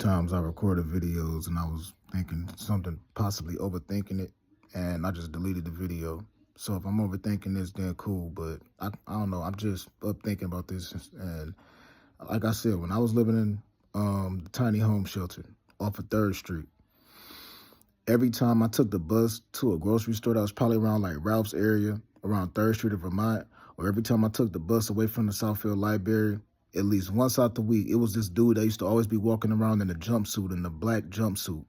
times I recorded videos and I was thinking something, possibly overthinking it, and I just deleted the video. So if I'm overthinking this, then cool, but I don't know. I'm just up thinking about this. And like I said, when I was living in the tiny home shelter off of 3rd Street, every time I took the bus to a grocery store that was probably around like Ralph's area, around 3rd Street of Vermont, or every time I took the bus away from the Southfield Library, at least once out the week, it was this dude that used to always be walking around in a jumpsuit, in the black jumpsuit.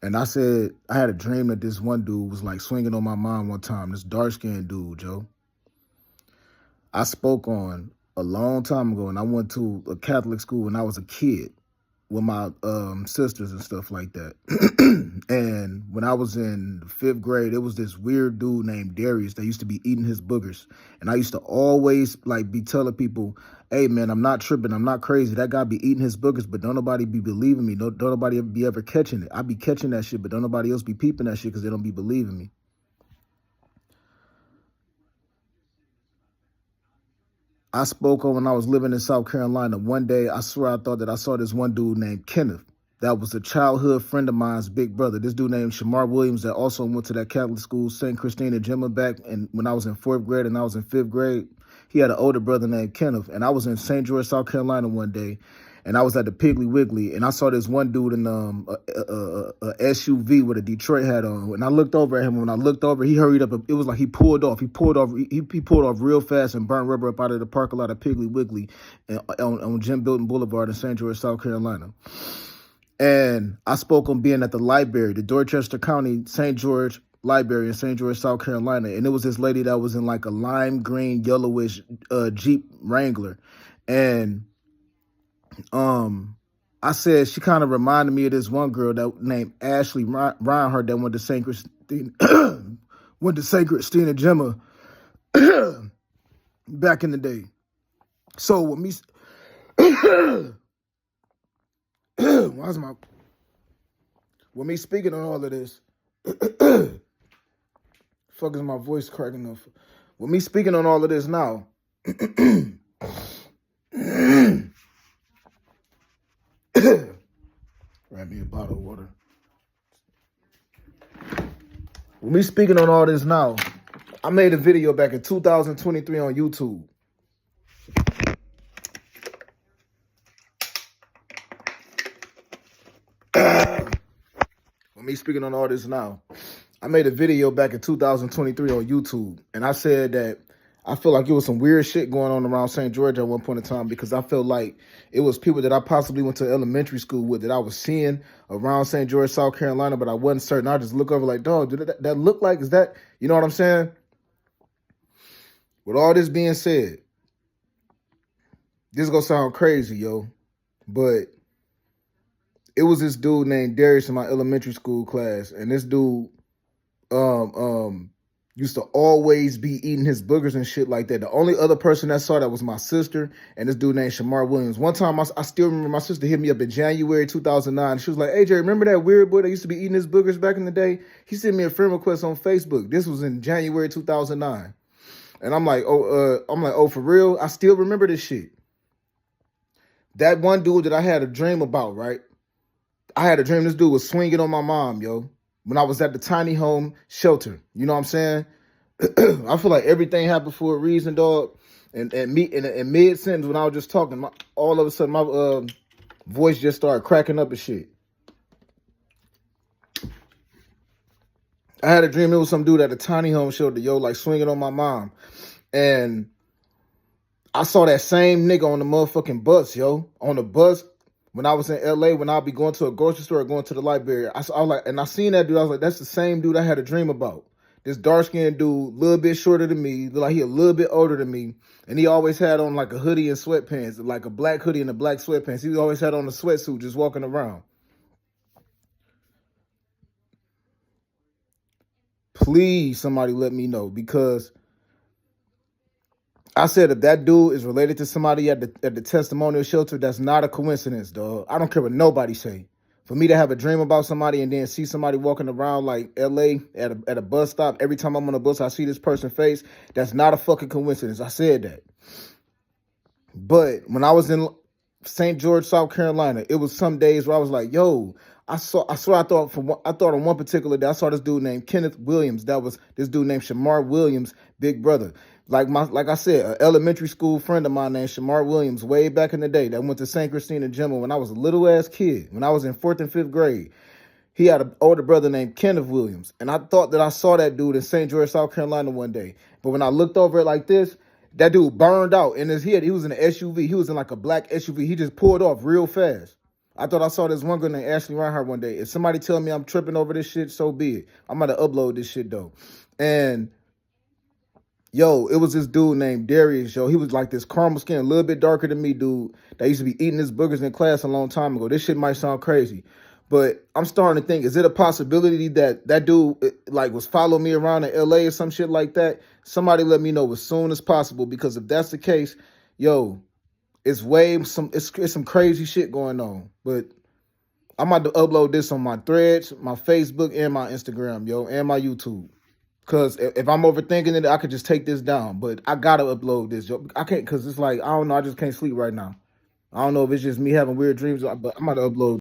And I said, I had a dream that this one dude was like swinging on my mom one time, this dark-skinned dude, Joe. I spoke on a long time ago, and I went to a Catholic school when I was a kid with my sisters and stuff like that. And when I was in the 5th grade, it was this weird dude named Darius that used to be eating his boogers. And I used to always like be telling people, hey man, I'm not tripping, I'm not crazy. That guy be eating his boogers, but don't nobody be believing me. Don't nobody be ever catching it. I be catching that shit, but don't nobody else be peeping that shit because they don't be believing me. I spoke on when I was living in South Carolina. One day, I swear I thought that I saw this one dude named Kenneth. That was a childhood friend of mine's big brother. This dude named Shamar Williams that also went to that Catholic school, St. Christina Gemma, back and when I was in 4th grade and I was in 5th grade. He had an older brother named Kenneth. And I was in St. George, South Carolina one day. And I was at the Piggly Wiggly, and I saw this one dude in a SUV with a Detroit hat on. And I looked over at him. When I looked over, he hurried up. It was like he pulled off. He pulled off real fast and burnt rubber up out of the parking lot of Piggly Wiggly on Jim Bilton Boulevard in St. George, South Carolina. And I spoke on being at the library, the Dorchester County St. George Library in St. George, South Carolina. And it was this lady that was in like a lime green, yellowish Jeep Wrangler. And I said she kind of reminded me of this one girl that named Ashley Reinhardt that went to St. Christina Gemma back in the day. So with me, with me speaking on all of this, fuck is my voice cracking up? With me speaking on all of this now. Grab me a bottle of water. With me speaking on all this now, I made a video back in 2023 on YouTube. With me speaking on all this now, I made a video back in 2023 on YouTube, and I said that I feel like it was some weird shit going on around St. George at one point in time because I felt like it was people that I possibly went to elementary school with that I was seeing around St. George, South Carolina, but I wasn't certain. I just look over like, dog, did that look like, is that, you know what I'm saying? With all this being said, this is going to sound crazy, yo, but it was this dude named Darius in my elementary school class, and this dude, used to always be eating his boogers and shit like that. The only other person that saw that was my sister and this dude named Shamar Williams. One time, I still remember my sister hit me up in January 2009. She was like, hey, Jay, remember that weird boy that used to be eating his boogers back in the day? He sent me a friend request on Facebook. This was in January 2009. And I'm like, oh, for real? I still remember this shit. That one dude that I had a dream about, right? I had a dream this dude was swinging on my mom, yo, when I was at the tiny home shelter. You know what I'm saying? I feel like everything happened for a reason, dog. And mid-sentence, when I was just talking, all of a sudden my voice just started cracking up and shit. I had a dream it was some dude at the tiny home shelter, yo, like swinging on my mom. And I saw that same nigga on the motherfucking bus, yo. On the bus. When I was in LA, when I'll be going to a grocery store or going to the library, I was like, and I seen that dude. I was like, that's the same dude I had a dream about. This dark-skinned dude, a little bit shorter than me, look like he a little bit older than me, and he always had on like a hoodie and sweatpants, like a black hoodie and a black sweatpants. He always had on a sweatsuit, just walking around. Please, somebody let me know, because I said if that dude is related to somebody at the testimonial shelter, that's not a coincidence, dog. I don't care what nobody say. For me to have a dream about somebody and then see somebody walking around like LA at a bus stop, every time I'm on a bus, I see this person's face, that's not a fucking coincidence. I said that. But when I was in St. George, South Carolina. It was some days where I was like, yo, I thought on one particular day I saw this dude named Kenneth Williams. That was this dude named Shamar Williams, big brother. Like I said, an elementary school friend of mine named Shamar Williams, way back in the day, that went to St. Christina Gemma when I was a little ass kid, when I was in 4th and 5th grade. He had an older brother named Kenneth Williams. And I thought that I saw that dude in St. George, South Carolina one day. But when I looked over it like this, that dude burned out. And he was in an SUV. He was in like a black SUV. He just pulled off real fast. I thought I saw this one girl named Ashley Reinhardt one day. If somebody tell me I'm tripping over this shit, so be it. I'm going to upload this shit, though. And yo, it was this dude named Darius, yo. He was like this caramel skin, a little bit darker than me, dude, that used to be eating his boogers in class a long time ago. This shit might sound crazy, but I'm starting to think, is it a possibility that that dude like was following me around in LA or some shit like that? Somebody let me know as soon as possible, because if that's the case, yo, it's some crazy shit going on. But I'm about to upload this on my Threads, my Facebook, and my Instagram, yo, and my YouTube. Cause if I'm overthinking it, I could just take this down. But I gotta upload this. I can't, cause it's like, I don't know, I just can't sleep right now. I don't know if it's just me having weird dreams, but I'm about to upload